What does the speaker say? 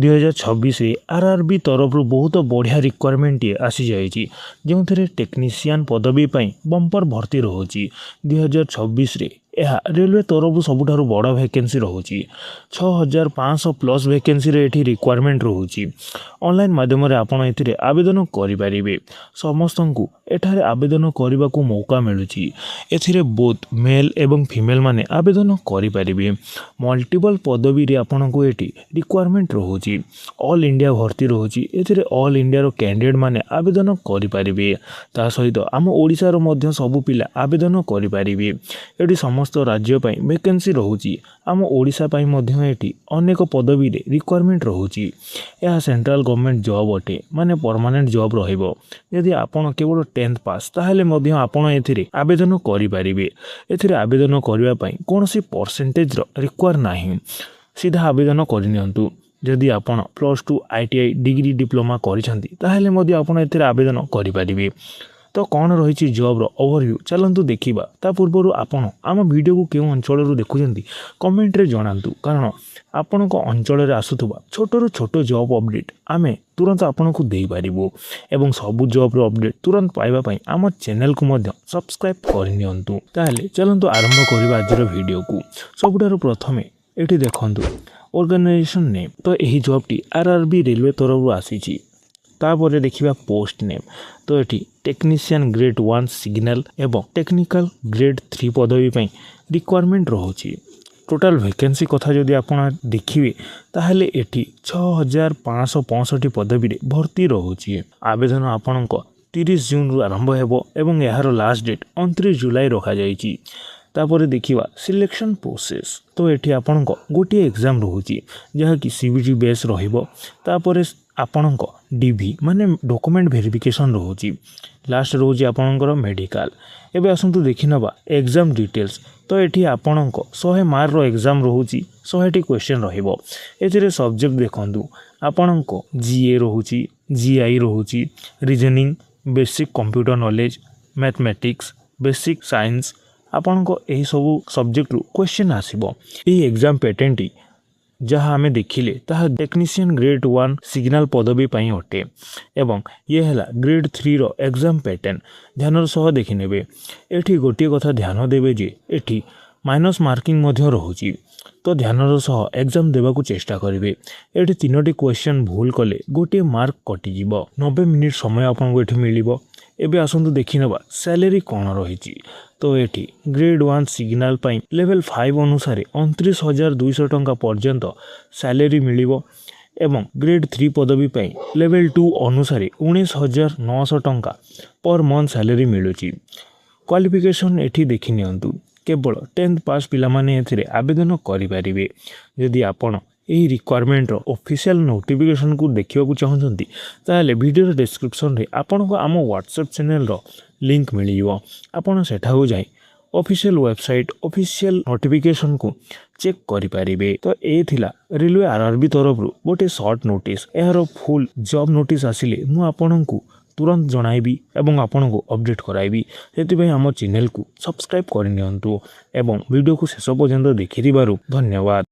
2026 RRB तरफ बहुत बढ़िया रिक्वायरमेंट आसी जाइए जो टेक्नीशियन पदवी बंपर भर्ती रोचे 2026 यह रेलवे तरफ सबुठ बड़ वैकेंसी रोचे 6500 प्लस वैकेंसी रिक्वायरमेंट रोचे ऑनलाइन माध्यम आपड़ ए आवेदन करें समस्त को एठारे आवेदन करने को मौका मिलूँ ए बोथ मेल एवं फीमेल माने आवेदन करें मल्टीपल पदवी आपन को ये रिक्वायरमेंट रोचे ऑल इंडिया भर्ती रोचे ए ऑल इंडिया कैंडिडेट माने आवेदन करें ता सहित आम ओडिशार मध्य सबु पिला आवेदन करें ये समस्त राज्य वैकेंसी रोचे आम ओडिशा ये अनेक पदवी रिक्वायरमेंट रोचे यह सेंट्रल गवर्नमेंट जॉब अटे माने परमानेंट जॉब रहिबो यदि आपण केवल 10th पास ताहले मध्य आपण एथिरे आवेदन करें एथिरे आवेदन करने कौन सी परसेंटेज रिक्वायर नाही सीधा आवेदन करनियंतु जदि आपण +2 ITI डिग्री डिप्लोमा करिसेंती ताहले मध्य आपण एथिरे आवेदन करें तो कौन रही जॉब ओवरव्यू चलतु देखा ता पूर्व आपण आम वीडियो को क्यों अंचल देखुंत कमेंट रे जनातु कारण आपण अंचल आसुवा छोटू छोट जॉब अपडेट आम तुरंत आपन को दे पारिबो एवं सबु जॉब अपडेट तुरंत पाइबा आम चैनल को सब्सक्राइब करनियंतु ताहले चलतु आरंभ करबा आज वीडियो को सबुठारु प्रथमे एठी देखंतु ऑर्गेनाइजेशन नेम तो यही जॉब टी आरआरबी रेलवे तरफ आसी तापर देखिबा पोस्ट नेम तो ये टेक्नीशियन ग्रेड 1 सिग्नल एवं टेक्निकल ग्रेड 3 पदवी रिक्वायरमेंट रोचे टोटाल वैकेंसी कथा जदि आपण देखिए ताहले एठी 6565 पदवी भर्ती रोचे आवेदन आपण 30 जून रु आरंभ हेबो एवं यार लास्ट डेट 29 जुलाई रखा जाइछि तापर देखिबा सिलेक्शन प्रोसेस तो एठी आपण गोटे एग्जाम रोचे जहा कि सीबीटी बेस रहिबो तापर आपण डीवी माने डॉक्यूमेंट वेरिफिकेशन रोचे लास्ट रोचे आपणकर मेडिकल एबे आसंतु देखि नबा एग्जाम डिटेल्स तो एठी आपणक 100 मार्क रो एग्जाम रोचे 100 क्वेश्चन रहिबो एथिरे सब्जेक्ट देखंतु आपणक जीए रोचे जीआई रोचे reasoning basic computer knowledge mathematics basic science आपणक एही सब सब्जेक्ट रु क्वेश्चन आसीबो एही एग्जाम पैटर्न जहाँ आमे देखिले ताहा टेक्नीशियन ग्रेड 1 सिग्नल पदवी अटे एवं ये है ग्रेड 3 रो एग्जाम पैटर्न ध्यान सह देखिने एठी गोटे कथा ध्यान देवे जे एठी माइनस मार्किंग मध्य रोचे तो ध्यान सह एग्जाम देवा चेष्टा करेंगे एठी 3टी क्वेश्चन भूल कले गोटे मार्क कटिजिब 90 मिनिट समय आपको ये मिल एबे आसंतु देखि नबा सैलरी कौन रही तो ये ग्रेड 1 सिग्नल लेवल 5 अनुसार 29,200 टंका पर्यंत सैलरी मिलिबो एवं ग्रेड 3 पदवी लेवल 2 अनुसार 19,900 टंका पर मंथ सैलरी मिलुची क्वालिफिकेशन एठी देखि नियंतु केवल 10th पास पिला माने एथिरे आवेदन करें जदि आपण यही रिक्वायरमेंट ऑफिशियल नोटिफिकेशन को देखा चाहते ताहले वीडियो डिस्क्रिप्शन रे आपन को आम व्हाट्सएप चैनल रो लिंक मिल आपन सेठाऊ जाई ऑफिशियल वेबसाइट ऑफिशियल नोटिफिकेशन को चेक करें तो ये थिला रेलवे आरआरबी तरफ गोटे शॉर्ट नोटिस यार फुल जॉब नोटिस आसिले मु आपन को तुरंत जणाइबी एवं आपन को अपडेट कराइबी से आम चैनल को सब्सक्राइब करनियंतु एवं वीडियो को शेष पर्यंत देखिथिबारु धन्यवाद।